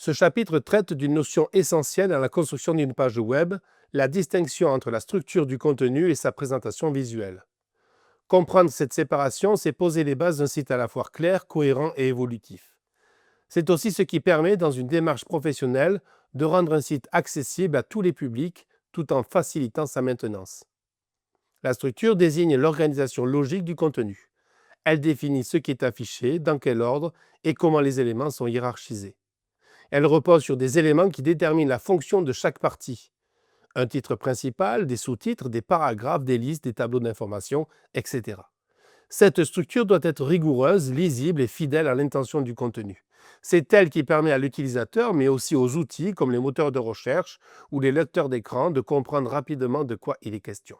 Ce chapitre traite d'une notion essentielle dans la construction d'une page web, la distinction entre la structure du contenu et sa présentation visuelle. Comprendre cette séparation, c'est poser les bases d'un site à la fois clair, cohérent et évolutif. C'est aussi ce qui permet, dans une démarche professionnelle, de rendre un site accessible à tous les publics tout en facilitant sa maintenance. La structure désigne l'organisation logique du contenu. Elle définit ce qui est affiché, dans quel ordre et comment les éléments sont hiérarchisés. Elle repose sur des éléments qui déterminent la fonction de chaque partie. Un titre principal, des sous-titres, des paragraphes, des listes, des tableaux d'information, etc. Cette structure doit être rigoureuse, lisible et fidèle à l'intention du contenu. C'est elle qui permet à l'utilisateur, mais aussi aux outils comme les moteurs de recherche ou les lecteurs d'écran, de comprendre rapidement de quoi il est question.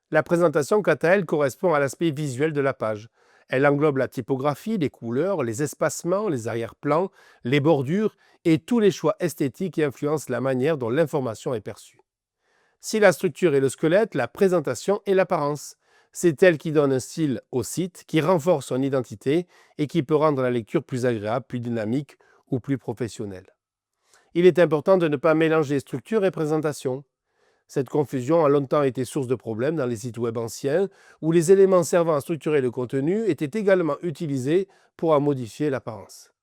La présentation, quant à elle, correspond à l'aspect visuel de la page. Elle englobe la typographie, les couleurs, les espacements, les arrière-plans, les bordures et tous les choix esthétiques qui influencent la manière dont l'information est perçue. Si la structure est le squelette, la présentation est l'apparence. C'est elle qui donne un style au site, qui renforce son identité et qui peut rendre la lecture plus agréable, plus dynamique ou plus professionnelle. Il est important de ne pas mélanger structure et présentation. Cette confusion a longtemps été source de problèmes dans les sites web anciens, où les éléments servant à structurer le contenu étaient également utilisés pour en modifier l'apparence.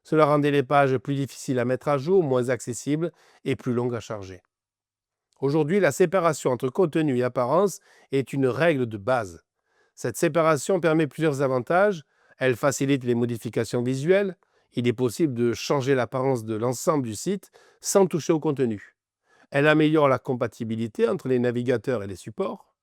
Cela rendait les pages plus difficiles à mettre à jour, moins accessibles et plus longues à charger. Aujourd'hui, la séparation entre contenu et apparence est une règle de base. Cette séparation permet plusieurs avantages. Elle facilite les modifications visuelles. Il est possible de changer l'apparence de l'ensemble du site sans toucher au contenu. Elle améliore la compatibilité entre les navigateurs et les supports.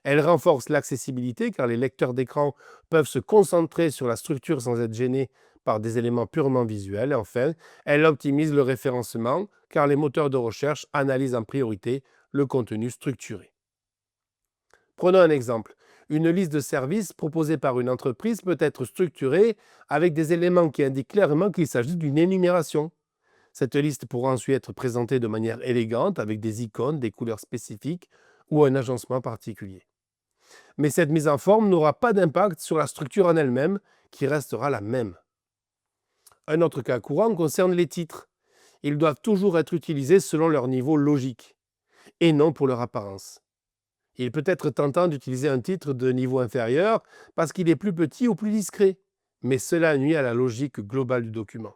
Elle renforce l'accessibilité car les lecteurs d'écran peuvent se concentrer sur la structure sans être gênés par des éléments purement visuels. Et enfin, elle optimise le référencement car les moteurs de recherche analysent en priorité le contenu structuré. Prenons un exemple. Une liste de services proposée par une entreprise peut être structurée avec des éléments qui indiquent clairement qu'il s'agit d'une énumération. Cette liste pourra ensuite être présentée de manière élégante avec des icônes, des couleurs spécifiques ou un agencement particulier. Mais cette mise en forme n'aura pas d'impact sur la structure en elle-même, qui restera la même. Un autre cas courant concerne les titres. Ils doivent toujours être utilisés selon leur niveau logique, et non pour leur apparence. Il peut être tentant d'utiliser un titre de niveau inférieur parce qu'il est plus petit ou plus discret, mais cela nuit à la logique globale du document.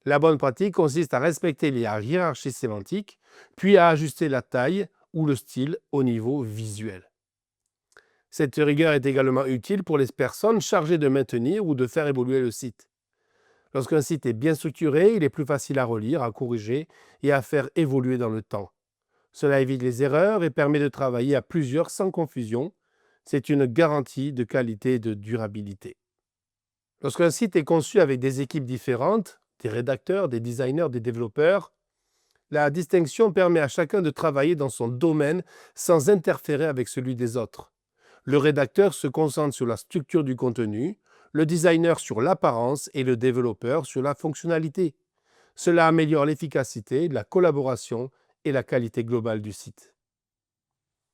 La bonne pratique consiste à respecter les hiérarchies sémantiques, puis à ajuster la taille ou le style au niveau visuel. Cette rigueur est également utile pour les personnes chargées de maintenir ou de faire évoluer le site. Lorsqu'un site est bien structuré, il est plus facile à relire, à corriger et à faire évoluer dans le temps. Cela évite les erreurs et permet de travailler à plusieurs sans confusion. C'est une garantie de qualité et de durabilité. Lorsqu'un site est conçu avec des équipes différentes, des rédacteurs, des designers, des développeurs, la distinction permet à chacun de travailler dans son domaine sans interférer avec celui des autres. Le rédacteur se concentre sur la structure du contenu, le designer sur l'apparence et le développeur sur la fonctionnalité. Cela améliore l'efficacité, la collaboration et la qualité globale du site.